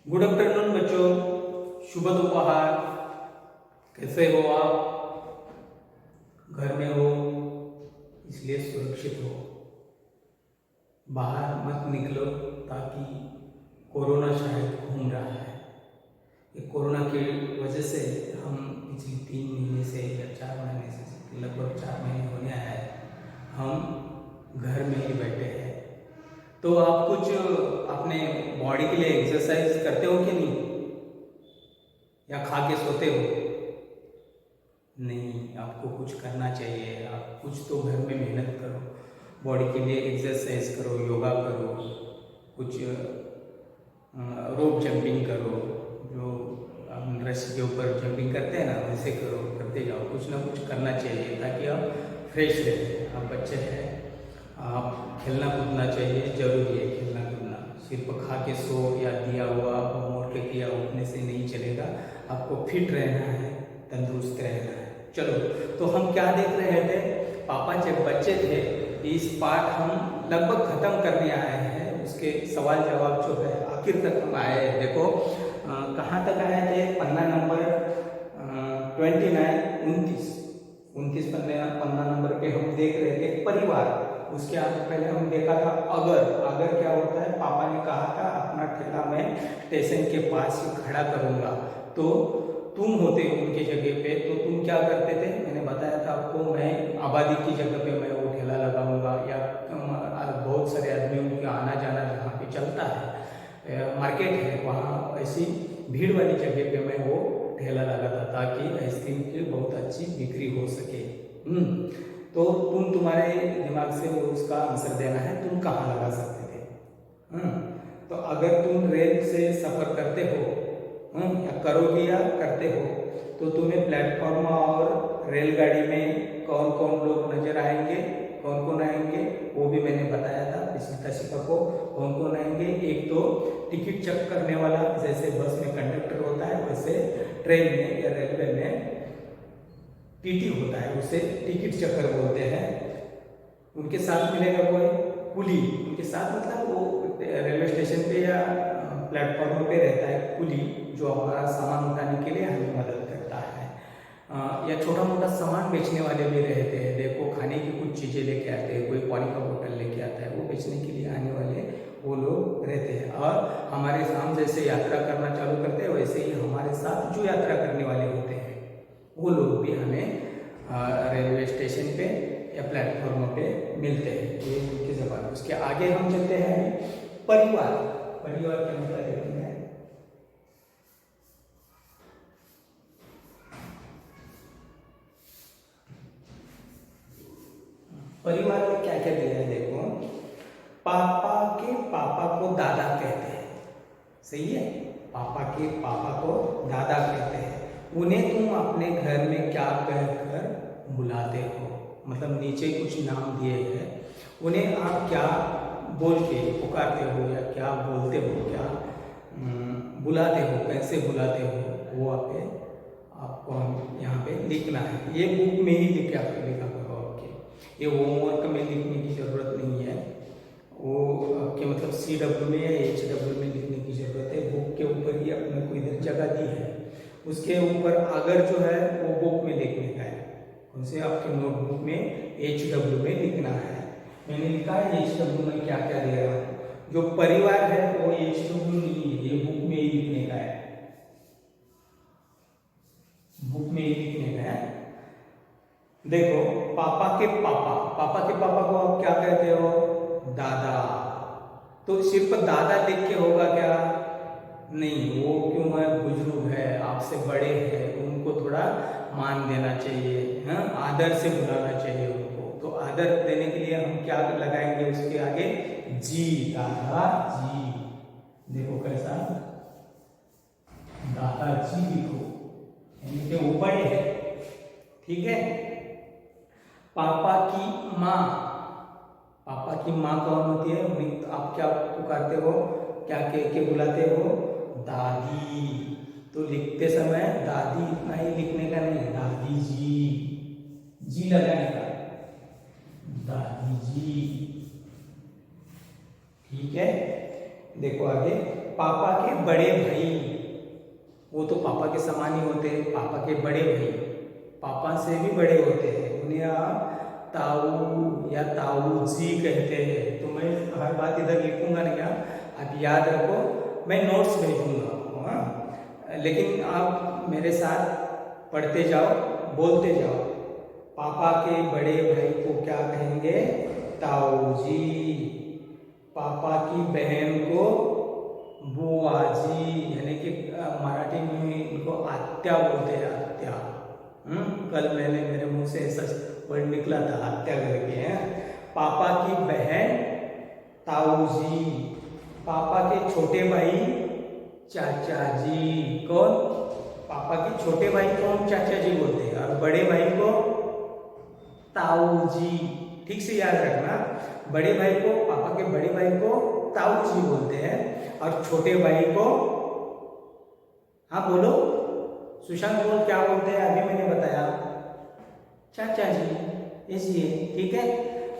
Good afternoon बच्चों, शुभ दोपहर। कैसे हो आप? घर में हो इसलिए सुरक्षित हो, बाहर मत निकलो ताकि कोरोना शायद घूम रहा है। ये कोरोना की वजह से हम पिछले 3 महीने से या 4 महीने से, लगभग 4 महीने होने आया है, हम घर में ही बैठे हैं। तो आप कुछ अपने बॉडी के लिए एक्सरसाइज करते हो कि नहीं, या खा के सोते हो? नहीं, आपको कुछ करना चाहिए। आप कुछ तो घर में मेहनत करो, बॉडी के लिए एक्सरसाइज करो, योगा करो, कुछ रोप जंपिंग करो, जो हम रस्सी के ऊपर जंपिंग करते हैं ना, वैसे करो, करते जाओ। कुछ ना कुछ करना चाहिए ताकि आप फ्रेश रहें। आप बच्चे हैं, आप खेलना कूदना चाहिए, जरूरी है खेलना कूदना। सिर्फ खा के सो या दिया हुआ होमवर्क किया उठने से नहीं चलेगा। आपको फिट रहना है, तंदुरुस्त रहना है। चलो, तो हम क्या देख रहे थे? पापा जब बच्चे थे, इस पाठ हम लगभग खत्म करने आए हैं। उसके सवाल जवाब जो है आखिर तक हम आए हैं। देखो कहाँ तक आए थे? पन्ना नंबर 29 29 पन्ना नंबर पे हम देख रहे थे परिवार। उसके आगे पहले हम देखा था अगर क्या होता है। पापा ने कहा था अपना ठेला मैं स्टेशन के पास ही खड़ा करूंगा, तो तुम होते उनकी जगह पे तो तुम क्या करते थे? मैंने बताया था आपको, मैं आबादी की जगह पे मैं वो ठेला लगाऊंगा, या बहुत सारे आदमियों का आना जाना जहाँ पे चलता है, मार्केट है, वहाँ ऐसी भीड़ वाली जगह पे मैं वो ठेला लगाता ताकि आइसक्रीम की बहुत अच्छी बिक्री हो सके। तो तुम्हारे दिमाग से वो उसका आंसर देना है, तुम कहाँ लगा सकते थे? तो अगर तुम रेल से सफर करते हो, या करोगे या करते हो, तो तुम्हें प्लेटफॉर्म और रेलगाड़ी में कौन कौन लोग नजर आएंगे, कौन कौन आएंगे वो भी मैंने बताया था पिछली दशक को। कौन कौन आएंगे? एक तो टिकट चेक करने वाला, जैसे बस में कंडक्टर होता है वैसे ट्रेन में या रेलवे में टीटी होता है, उसे टिकट चेकर बोलते हैं। उनके साथ मिलेगा कोई कुली, उनके साथ मतलब वो रेलवे स्टेशन पे या प्लेटफॉर्म पे रहता है कुली, जो हमारा सामान उठाने के लिए हमें मदद करता है। या छोटा मोटा सामान बेचने वाले भी रहते हैं। देखो, खाने की कुछ चीज़ें लेके आते हैं, कोई पानी का बोतल लेके आता है, वो बेचने के लिए आने वाले वो लोग रहते हैं। और हमारे साथ जैसे यात्रा करना चालू करते हैं, वैसे ही हमारे साथ जो यात्रा करने वाले होते हैं वो लोग भी हमें रेलवे स्टेशन पे या प्लेटफॉर्म पे मिलते हैं। ये उनकी जबान। उसके आगे हम चलते हैं परिवार। परिवार क्या मतलब देखते हैं? परिवार में क्या क्या दिया है? देखो, पापा के पापा को दादा कहते हैं, सही है? पापा के पापा को दादा कहते हैं। उन्हें तुम अपने घर में क्या कहकर बुलाते हो? मतलब नीचे कुछ नाम दिए हैं, उन्हें आप क्या बोल के पुकारते हो, या क्या बोलते हो, क्या बुलाते हो, कैसे बुलाते हो, वो आपको हम यहाँ पे लिखना है। ये बुक में ही लिखा करो आपके, ये होमवर्क में लिखने की ज़रूरत नहीं है। वो आपके मतलब CW में या HW में लिखने की ज़रूरत है। बुक के ऊपर ही अपने को इधर जगह दी है, उसके ऊपर अगर जो है वो बुक में लिखने का है। उनसे आपके नोटबुक में HW में लिखना है। मैंने लिखा है HW में क्या क्या दे रहा हूँ। जो परिवार है वो HW नहीं है, ये बुक में ही लिखने का है, बुक में ही लिखने का है। देखो, पापा के पापा को आप क्या कहते हो? दादा। तो सिर्फ दादा लिख के होगा क्या? नहीं, वो क्यों है? बुजुर्ग है, आपसे बड़े हैं, उनको थोड़ा मान देना चाहिए, हाँ, आदर से बुलाना चाहिए उनको। तो आदर देने के लिए हम क्या लगाएंगे उसके आगे? जी, दादा जी। देखो कैसा, दादा जी लिखो, यानी कि वो बड़े हैं, ठीक है? पापा की माँ, पापा की माँ कौन होती है? उन्हें आप क्या पुकारते हो, क्या कह के बुलाते हो? दादी। तो लिखते समय दादी इतना ही लिखने का नहीं, दादी जी लगाने का, दादी जी, ठीक है? देखो आगे, पापा के बड़े भाई, वो तो पापा के समान ही होते हैं, पापा के बड़े भाई पापा से भी बड़े होते हैं, उन्हें आप ताऊ या ताऊ जी कहते हैं। तो मैं हर बात इधर लिखूंगा नहीं, आप याद रखो, मैं नोट्स भेजूंगा, हाँ, लेकिन आप मेरे साथ पढ़ते जाओ, बोलते जाओ। पापा के बड़े भाई को क्या कहेंगे? ताऊ जी। पापा की बहन को बुआ जी, यानी कि मराठी में इनको आत्या बोलते हैं, आत्या। कल मैंने मेरे मुंह से ऐसा वर्ड निकला था, आत्या करके है। पापा की बहन ताऊ जी। पापा के छोटे भाई चाचा जी। कौन? पापा के छोटे भाई कौन? चाचा जी बोलते हैं, और बड़े भाई को ताऊ जी। ठीक से याद रखना, बड़े भाई को, पापा के बड़े भाई को ताऊ जी बोलते हैं, और छोटे भाई को, हाँ बोलो सुशांत, बोल क्या बोलते हैं? अभी मैंने बताया चाचा जी, इसलिए। ठीक है,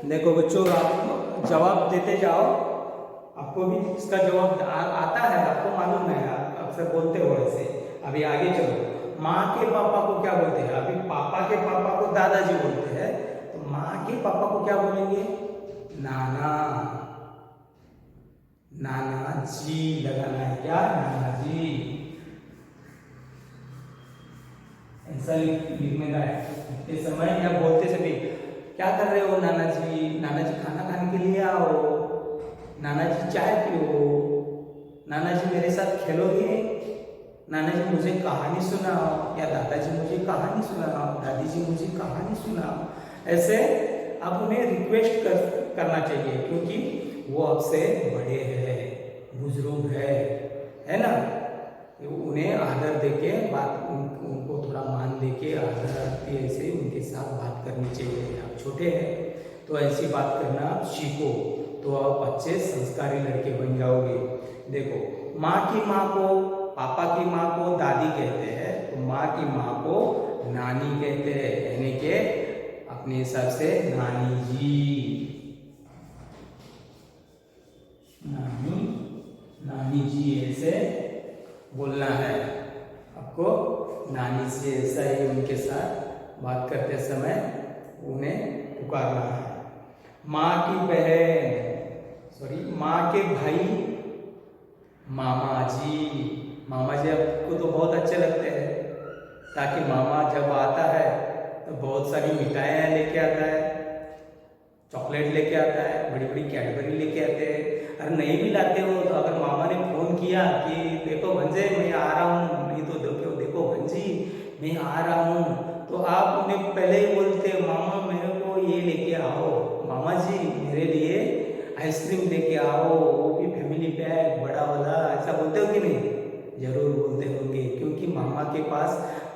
देखो बच्चों, आप जवाब देते जाओ, आपको भी इसका जवाब आता है, आपको मालूम है, आप अक्सर बोलते हो ऐसे। अभी आगे चलो, माँ के पापा को क्या बोलते हैं? अभी पापा के पापा को दादाजी बोलते हैं, तो माँ के पापा को क्या बोलेंगे? नाना। नाना जी लगाना है, क्या? नाना जी। ऐसा लिखने का है, लिखते समय या बोलते समय। क्या कर रहे हो नाना जी? नाना जी खाना खाने के लिए आओ, नाना जी चाय पियो, नाना जी मेरे साथ खेलोगे, नाना जी मुझे कहानी सुनाओ, या दादाजी मुझे कहानी सुनाओ, दादी जी मुझे कहानी सुनाओ। ऐसे आप उन्हें रिक्वेस्ट करना चाहिए, क्योंकि वो आपसे बड़े हैं, बुजुर्ग है ना। उन्हें आदर देके बात, उनको थोड़ा मान देके आदर ऐसे उनके साथ बात करनी चाहिए। आप छोटे हैं तो ऐसी बात करना आप सीखो, तो आप अच्छे संस्कारी लड़के बन जाओगे। देखो, माँ की माँ को, पापा की माँ को दादी कहते हैं, तो माँ की माँ को नानी कहते हैं, यानी कि अपने हिसाब से नानी जी। नानी, नानी जी ऐसे बोलना है आपको। नानी से ऐसा ही उनके साथ बात करते समय उन्हें पुकारना है। माँ की बहन, माँ के भाई मामा जी। मामा जी आपको तो बहुत अच्छे लगते हैं, ताकि मामा जब आता है तो बहुत सारी मिठाइयाँ लेके आता है, चॉकलेट लेके आता है, बड़ी बड़ी कैडबरी लेके आते हैं। अगर नहीं भी लाते हो तो अगर मामा ने फोन किया कि देखो भंजे मैं आ रहा हूँ, नहीं तो देखो भंजी मैं आ रहा हूँ, तो आप उन्हें पहले ही बोलते मामा मेरे को ये लेके आओ, मामा जी मेरे लिए आइसक्रीम लेके आओ, वो भी फैमिली पैक बड़ा वाला, ऐसा बोलते हो कि नहीं? जरूर बोलते होंगे, क्योंकि मामा के पास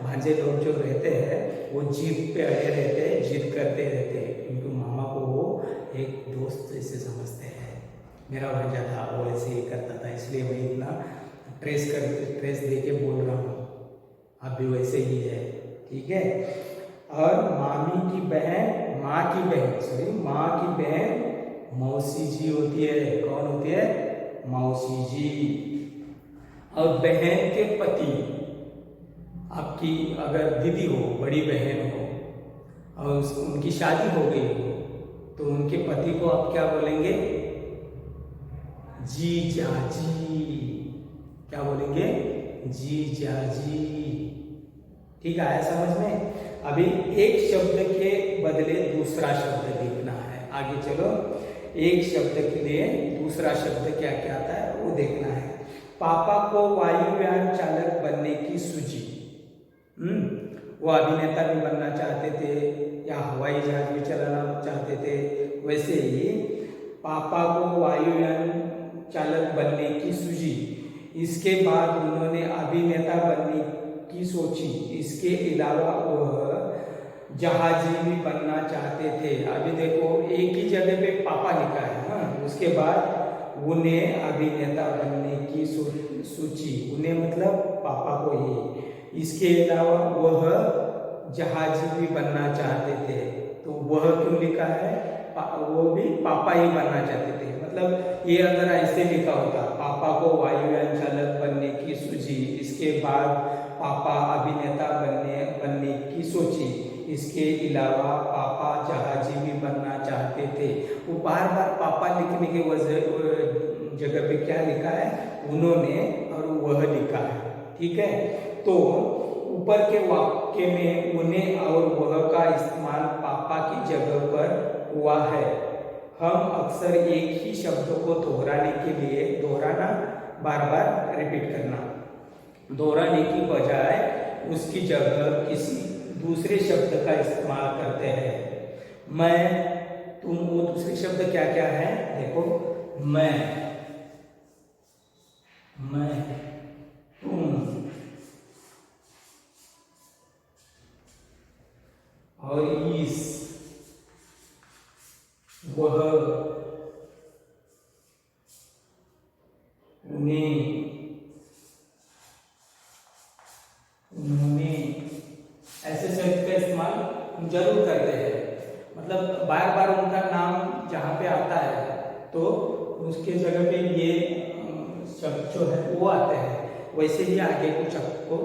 भांजे लोग जो रहते हैं वो जिद पे अड़े रहते हैं, जिद करते रहते हैं, क्योंकि मामा को वो एक दोस्त जैसे समझते हैं। मेरा भांजा था, वो ऐसे ही करता था, इसलिए मैं इतना ट्रेस दे के बोल रहा हूँ। आप भी वैसे ही है, ठीक है। और मामी की बहन, माँ की बहन मौसी जी होती है। कौन होती है? मौसी जी। और बहन के पति, आपकी अगर दीदी हो, बड़ी बहन हो, और उनकी शादी हो गई हो, तो उनके पति को आप क्या बोलेंगे? जीजा जी। क्या बोलेंगे? जीजा जी। ठीक है, आया समझ में? अभी एक शब्द के बदले दूसरा शब्द लिखना है। आगे चलो, एक शब्द के लिए दूसरा शब्द क्या क्या आता है वो देखना है। पापा को वायुयान चालक बनने की सूझी। वो अभिनेता भी बनना चाहते थे, या हवाई जहाज भी चलाना चाहते थे। वैसे ही पापा को वायुयान चालक बनने की सूझी। इसके बाद उन्होंने अभिनेता बनने की सोची। इसके अलावा वह जहाजी भी बनना चाहते थे। अभी देखो, एक ही जगह पे पापा लिखा है ना, उसके बाद उन्हें अभिनेता बनने की सूची। उन्हें मतलब पापा को ही। इसके अलावा वह जहाजी भी बनना चाहते थे, तो वह क्यों लिखा है? वो भी पापा ही बनना चाहते थे, मतलब ये अगर ऐसे लिखा होता, पापा को वायुयान चालक बनने की सूझी, इसके बाद पापा अभिनेता बनने की सोची, इसके अलावा पापा जहाजी भी बनना चाहते थे। वो बार बार पापा लिखने के जगह पे क्या लिखा है, उन्होंने और वह लिखा है। ठीक है, तो ऊपर के वाक्य में उन्हें और वह का इस्तेमाल पापा की जगह पर हुआ है। हम अक्सर एक ही शब्द को दोहराने के लिए, दोहराना बार बार रिपीट करना, दोहराने की बजाय उसकी जगह किसी दूसरे शब्द का इस्तेमाल करते हैं। मैं, तुम, वो दूसरे शब्द क्या क्या है देखो, मैं, तुम और इस, वह, उन्हें, उन्होंने, ऐसे शब्द का इस्तेमाल हम जरूर करते हैं। मतलब बार बार उनका नाम जहाँ पे आता है तो उसके जगह पे ये शब्द जो है वो आते हैं। वैसे ही आगे कुछ आपको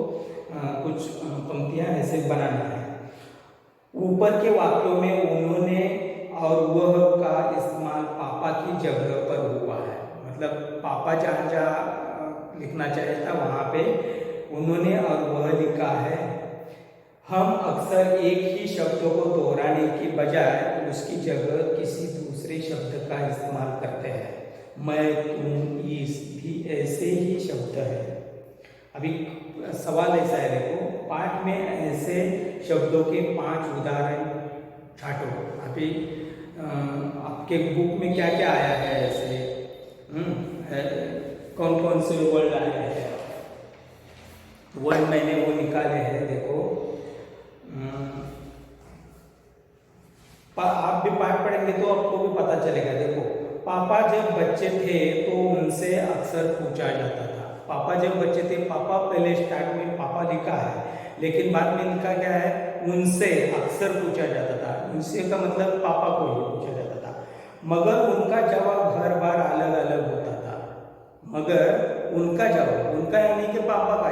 कुछ पंक्तियां ऐसे बनाना है। ऊपर के वाक्यों में उन्होंने और वह का इस्तेमाल पापा की जगह पर हुआ है। मतलब पापा जहाँ जहाँ लिखना चाहिए था वहाँ पे उन्होंने और वह लिखा है। हम अक्सर एक ही शब्द को दोहराने की बजाय उसकी जगह किसी दूसरे शब्द का इस्तेमाल करते हैं। मैं, तुम, इस भी ऐसे ही शब्द है। अभी सवाल ऐसा है, देखो पाठ में ऐसे शब्दों के 5 उदाहरण छाटो। अभी आपके बुक में क्या क्या आया है ऐसे, कौन कौन से वर्ड आए हैं, वर्ड मैंने वो निकाले हैं। देखो आप भी पाठ पढ़ेंगे तो आपको भी पता चलेगा। देखो, पापा जब बच्चे थे तो उनसे अक्सर पूछा जाता था। पापा जब बच्चे थे, पापा पहले स्टार्ट में पापा लिखा है, लेकिन बाद में लिखा क्या है, उनसे अक्सर पूछा जाता था। उनसे का मतलब पापा को ही पूछा जाता था, मगर उनका जवाब हर बार अलग अलग होता था। मगर उनका जवाब, उनका यानी कि पापा का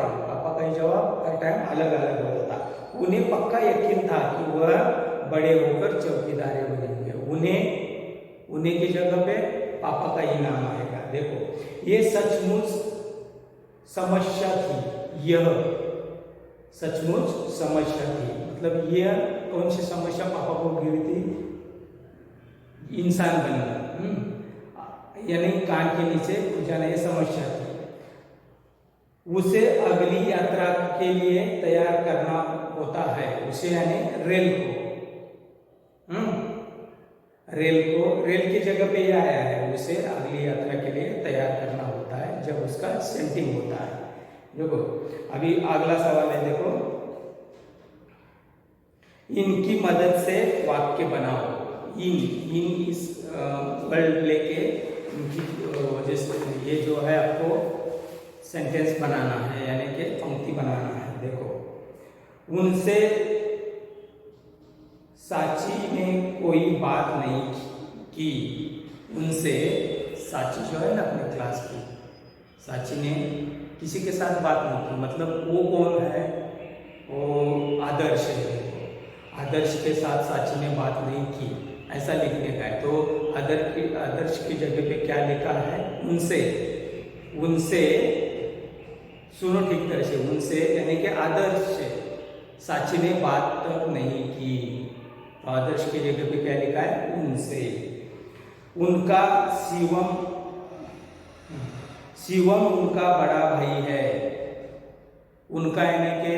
ही जवाब हर टाइम अलग अलग होता था। उन्हें पक्का यकीन था कि वह बड़े होकर चौकीदार बनेंगे। उन्हें की जगह पे पापा का ही नाम आएगा। देखो, ये सचमुच समस्या थी, यह सचमुच समस्या थी। मतलब यह कौन सी समस्या पापा को गिरी थी, इंसान बनना, यानी कान के नीचे जाना, ये समस्या थी। उसे अगली यात्रा के लिए तैयार करना होता है, उसे यानी रेल को, रेल की जगह पे यह आया है, उसे अगली यात्रा के लिए तैयार करना होता है जब उसका सेंटिंग होता है। देखो अभी अगला सवाल है, देखो, इनकी मदद से वाक्य बनाओ। इन इस वर्ड लेके इनकी वजह से ये जो है आपको सेंटेंस बनाना है, यानी कि पंक्ति बनाना है। देखो, उनसे साची ने कोई बात नहीं की। उनसे, साची जो है ना अपने क्लास की, साची ने किसी के साथ बात नहीं की। मतलब वो कौन है, वो आदर्श है। आदर्श के साथ साची ने बात नहीं की, ऐसा लिखने का है। तो आदर्श की जगह पे क्या लिखा है, उनसे सुनो ठीक तरह से, उनसे यानी कि आदर्श से साची ने बात तक नहीं की। तो आदर्श की जगह पे क्या लिखा है, उनसे। उनका शिवम उनका बड़ा भाई है। उनका यानी कि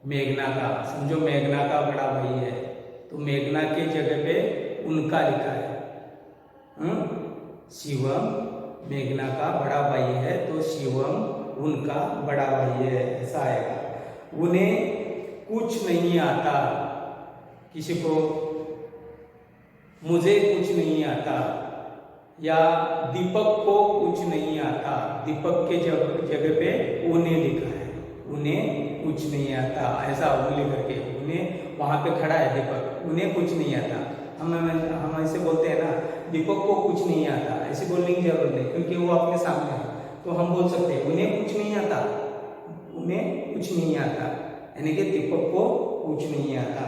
मेघना का, समझो मेघना का बड़ा भाई है, तो मेघना की जगह पे उनका लिखा है। शिवम मेघना का बड़ा भाई है, तो शिवम उनका बड़ा भाई है, ऐसा आएगा। उन्हें कुछ नहीं आता, किसी को मुझे कुछ नहीं आता, या दीपक को कुछ नहीं आता। दीपक के जगह पे उन्हें लिखा है, उन्हें कुछ नहीं आता, ऐसा उंगली करके, उन्हें वहां पे खड़ा है दीपक, उन्हें कुछ नहीं आता। हम ऐसे बोलते हैं ना, दीपक को कुछ नहीं आता, ऐसे बोलने की जरूरत नहीं, क्योंकि वो अपने सामने है। तो हम बोल सकते हैं उन्हें कुछ नहीं आता, उन्हें कुछ नहीं आता, यानी कि दीपक को कुछ नहीं आता।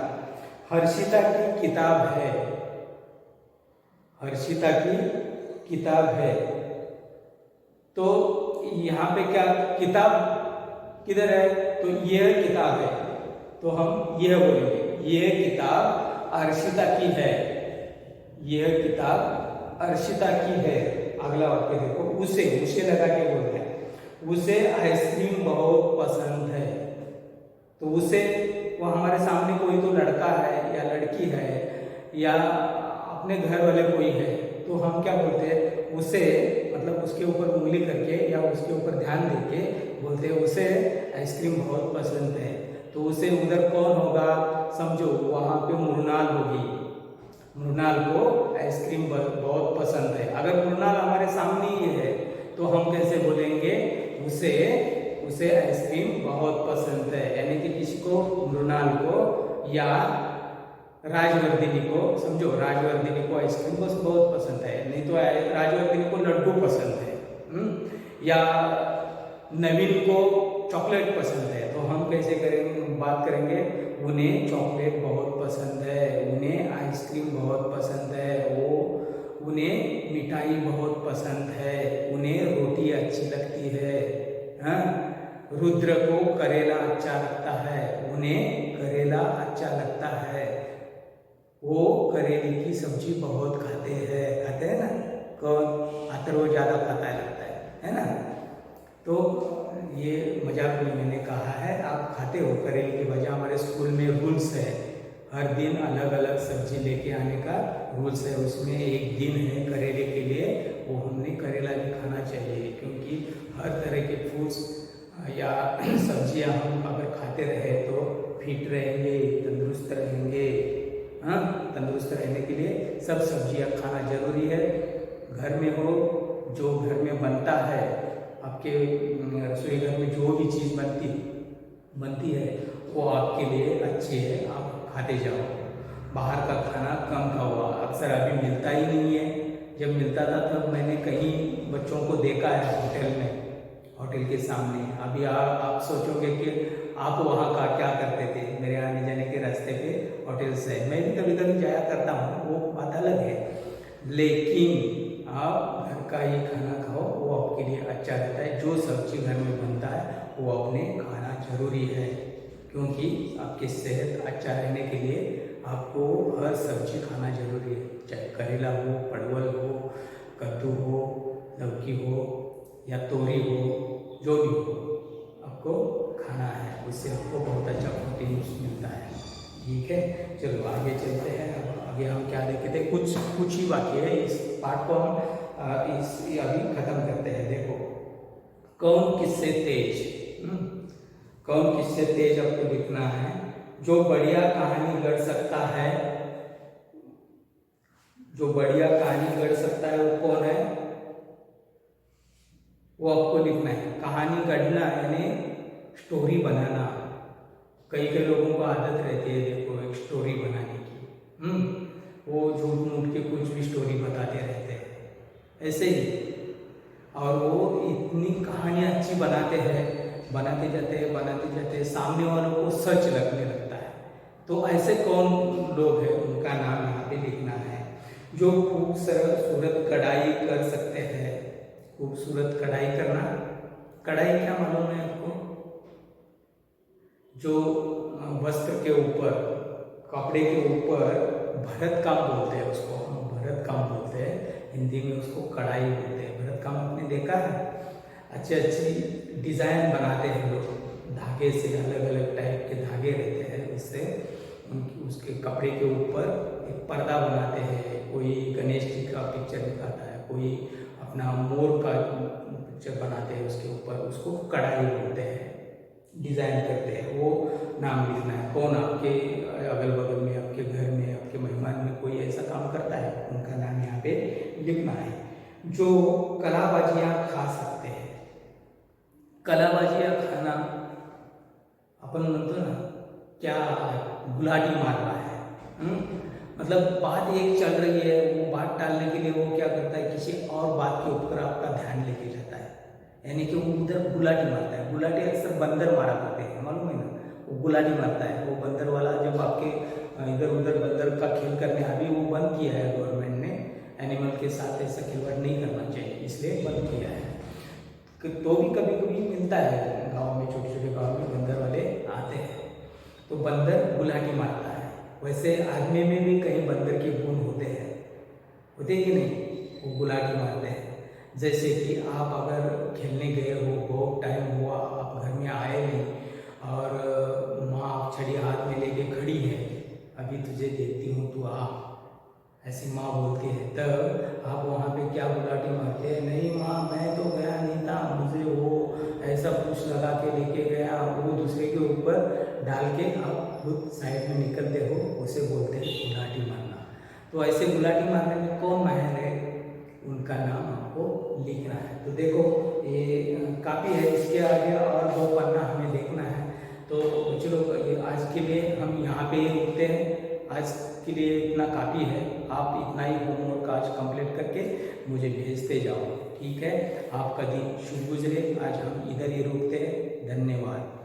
हर्षिता की किताब है, हर्षिता की किताब है। तो यहाँ पे क्या, किताब किधर है, तो यह किताब है, तो हम यह बोलेंगे, यह किताब हर्षिता की है, यह किताब हर्षिता की है। अगला वाक्य देखो, उसे, उसे लगा के बोलते हैं, उसे आइसक्रीम बहुत पसंद है। तो उसे, वो हमारे सामने कोई तो लड़का है या लड़की है या अपने घर वाले कोई है, तो हम क्या बोलते हैं, उसे, मतलब उसके ऊपर उंगली करके या उसके ऊपर ध्यान देके बोलते हैं उसे आइसक्रीम बहुत पसंद है। तो उसे उधर कौन होगा, समझो वहाँ पे मुरनाल होगी, मुरनाल को आइसक्रीम बहुत पसंद है। अगर मुरनाल हमारे सामने ही है तो हम कैसे बोलेंगे, उसे, उसे आइसक्रीम बहुत पसंद है, यानी कि किसी को, मृणाल को या राजवर्धिनी को, समझो राजवर्धिनी को आइसक्रीम बहुत पसंद है, नहीं तो राजवर्धिनी को लड्डू पसंद है, या नवीन को चॉकलेट पसंद है। तो हम कैसे करेंगे, बात करेंगे, उन्हें चॉकलेट बहुत पसंद है, उन्हें आइसक्रीम बहुत पसंद है, वो, उन्हें मिठाई बहुत पसंद है, उन्हें रोटी अच्छी लगती है। हाँ, रुद्र को करेला अच्छा लगता है, उन्हें करेला अच्छा लगता है, वो करेले की सब्जी बहुत खाते हैं ना, कौन, अथर्व ज्यादा खाता है लगता है ना। तो ये मजाक में मैंने कहा है, आप खाते हो करेले की वजह, हमारे स्कूल में रूल्स है, हर दिन अलग अलग सब्जी लेके आने का रूल्स है, उसमें एक दिन है करेले के लिए, वो हमने करेला भी खाना चाहिए, क्योंकि हर तरह के फ्रूट्स या सब्जियां हम अगर खाते रहे तो फिट रहेंगे, तंदुरुस्त रहेंगे। हाँ, तंदुरुस्त रहने के लिए सब सब्जियां खाना जरूरी है। घर में हो, जो घर में बनता है, आपके रसोई घर में जो भी चीज़ बनती है वो आपके लिए अच्छी है, आप खाते जाओ। बाहर का खाना कम खाओ, अक्सर अभी मिलता ही नहीं है, जब मिलता था तब मैंने कहीं बच्चों को देखा है होटल में, होटल के सामने। अभी आप सोचोगे कि आप वहाँ का क्या करते थे, मेरे आने जाने के रास्ते पे होटल्स है, मैं भी कभी कभी जाया करता हूँ, वो बात अलग है, लेकिन आप घर का ही खाना खाओ, वो आपके लिए अच्छा रहता है। जो सब्जी घर में बनता है वो अपने खाना जरूरी है, क्योंकि आपकी सेहत अच्छा रहने के लिए आपको हर सब्जी खाना जरूरी है, चाहे करेला हो, परवल हो, कद्दू हो, लौकी हो या तोरी हो, जो भी हो आपको खाना है, उससे आपको बहुत अच्छा प्रोटीन मिलता है। ठीक है, चलो आगे चलते हैं। अब आगे हम क्या देखते थे, कुछ ही बाकी है, इस पार्ट को हम अभी खत्म करते हैं। देखो, कौन किससे तेज, कौन किससे तेज आपको लिखना है। जो बढ़िया कहानी गढ़ सकता है, जो बढ़िया कहानी गढ़ सकता है वो कौन है, वो आपको लिखना है। कहानी गढ़ना यानी स्टोरी बनाना, कई लोगों को आदत रहती है, देखो, एक स्टोरी बनाने की, वो झूठ मूठ के कुछ भी स्टोरी बताते रहते हैं ऐसे ही, और वो इतनी कहानियाँ अच्छी बनाते हैं, बनाते जाते हैं, सामने वालों को सच लगने लगता है। तो ऐसे कौन लोग हैं, उनका नाम यहाँ पे लिखना है। जो खूबसूरत कढ़ाई कर सकते हैं, खूबसूरत कढ़ाई करना, कढ़ाई क्या मालूम है आपको, जो वस्त्र के ऊपर, कपड़े के ऊपर भरत काम बोलते हैं उसको, हम भरत काम बोलते हैं, हिंदी में उसको कढ़ाई बोलते हैं। भरत काम आपने देखा है, अच्छी अच्छी डिज़ाइन बनाते हैं लोग, धागे से, अलग अलग टाइप के धागे रहते हैं, उससे उसके कपड़े के ऊपर एक पर्दा बनाते हैं। कोई गणेश जी का पिक्चर दिखाता है, कोई अपना मोर का पिक्चर बनाते हैं उसके ऊपर, उसको कढ़ाई बोलते हैं, डिज़ाइन करते हैं। वो नाम लिखना है। कौन आपके अगल बगल में, आपके घर में, आपके मेहमान में कोई ऐसा काम करता है, उनका नाम यहाँ पे लिखना है। जो कलाबाजियाँ खा सकते हैं, कलाबाजियाँ खाना, अपन म्हणतो ना, क्या गुलाटी मारना है, मतलब बात एक चल रही है, वो बात टालने के लिए वो क्या करता है, किसी और बात के ऊपर आपका ध्यान लेके जाता है, यानी कि वो उधर गुलाटी मारता है। गुलाटी अक्सर बंदर मारा करते हैं, मालूम है ना, वो गुलाटी मारता है। वो बंदर वाला जब आपके इधर उधर बंदर का खेल करने, अभी वो बंद किया है गवर्नमेंट ने, एनिमल के साथ ऐसा खिलवाड़ नहीं करना चाहिए, इसलिए बंद किया है। तो भी कभी कभी मिलता है गाँव में, छोटे छोटे गाँव में बंदर वाले आते हैं, तो बंदर गुलाटी मारता है। वैसे आदमी में भी कई बंदर के गुण होते हैं, होते कि नहीं, वो गुलाटी मारते हैं। जैसे कि आप अगर खेलने गए हो, बहुत टाइम हुआ, आप घर में आए नहीं, और माँ छड़ी हाथ में लेके खड़ी है, अभी तुझे देखती हूँ तू आ, ऐसी माँ बोलती है, तब आप वहाँ पे क्या गुलाटी मारते हैं, नहीं माँ मैं तो गया नहीं था, मुझे वो ऐसा कुछ लगा के लेके गया, वो दूसरे के ऊपर डाल के आप खुद साइड में निकलते हो, उसे बोलते हैं गुलाटी मारना। तो ऐसे गुलाटी मारने में कौन माहिर है, उनका नाम आपको लिखना है। तो देखो ये काफ़ी है, इसके आगे और 2 पन्ना हमें देखना है। तो चलो आज के लिए हम यहाँ पे ही रुकते हैं, आज के लिए इतना काफ़ी है। आप इतना ही होमवर्क आज कंप्लीट करके मुझे भेजते जाओ, ठीक है। आपका दिन शुभ गुजरे। आज हम इधर ही रुकते हैं, धन्यवाद।